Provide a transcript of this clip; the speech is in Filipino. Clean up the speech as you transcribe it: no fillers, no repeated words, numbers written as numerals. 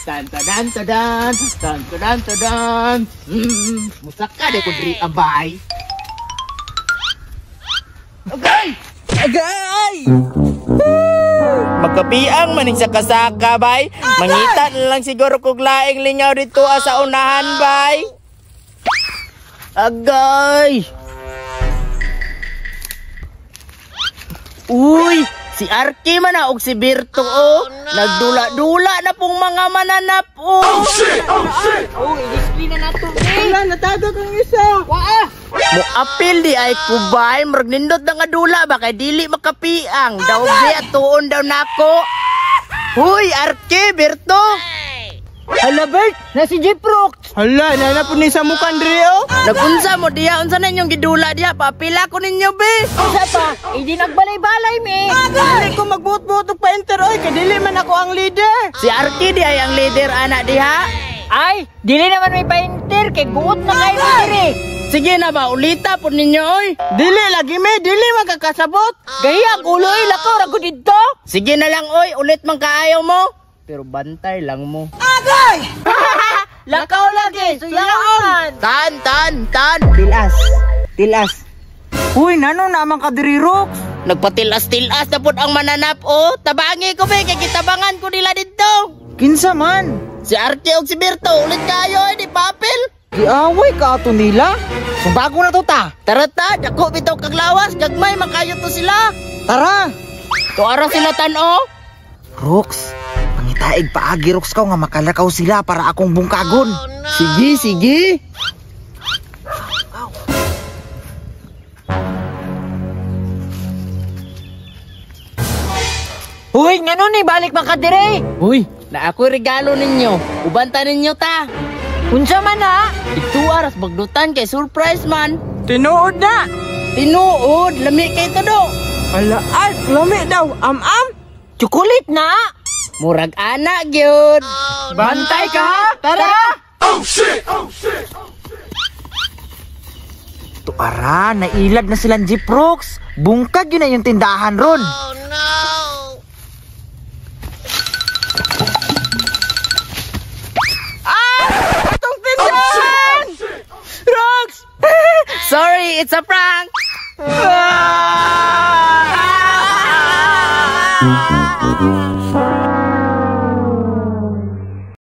Tan tadan tadan, tan tadan tadan. Musaka de ko diri abay. Agay! Agay! Magkapiang maning sa kasaka, bay. Mangita na lang siguro kog laing lingaw dito sa unahan, bay. Agay! Uy! Si Arky man og si Berto, oh. Nagdula-dula na pong mga mananap, oh. Oh, shit! Oh, shit! Oh, i-display na nato, eh. Wala, natagag ang isa. Waa! Mo-apil di ay kubay. Marag nindot na nga dula ba kay dili makapiang. Daw di at tuon daw nako. Huy, Arky, Berto. Hala, Bert, na si Jiprox. Hala, nanapon ni sa mukan Rio. Nagunsa mo diya, unsa na inyong gidula diya. Papila ko ninyo, be. Unsa pa? Hindi nagbalay-balay, me. Dili ko magbuot-buot og pa-enter, oy. Kay dili man ako ang leader. Si Arky di ay ang leader, anak diha. Ay, dili naman may pa-enter. Kay guot na kayo, diri. Sige na ba, ulita po ninyo, oy. Dili lagi, me. Dili magkakasabot. Gaya, guloy, lakaw, rago dito. Sige na lang, oy. Ulit man kaayaw mo. Pero bantay lang mo. Agay! Lakaw lagi, suyaon! Tan! Tilas. Uy, nano naman ka diri, Rox? Nagpatilas-tilas na po ang mananap, oh. Tabangi ko, be, kay kitabangan ko nila dito. Kinsa man? Si Arky o si Berto, ulit kayo, di papel. Giaway ka ato nila? Bago na to ta. Tara ta, dako bitaw kag lawas, gagmay makayo to sila. Tara. Tuara sila tan-o. Rox, pangitaig paagi Rox ka nga makalakaw sila para akong bungkagon. Sige. Uy, ngano ni balik man ka dire? Uy, na ako regalo ninyo. Ubanta ninyo ta. Unsa man ha? Dito aras bagdutan kay surprise man. Tinuod na. Tinuod, lami kay todo. Ala, ay, lami daw. Am. Chocolate na. Murag anak gyud. Bantay ka ha? Tara. Oh shit. Tuara, nailad na silang Jiprox. Bungkag yun na yung tindahan ron. Oh no. Sorry, it's a prank!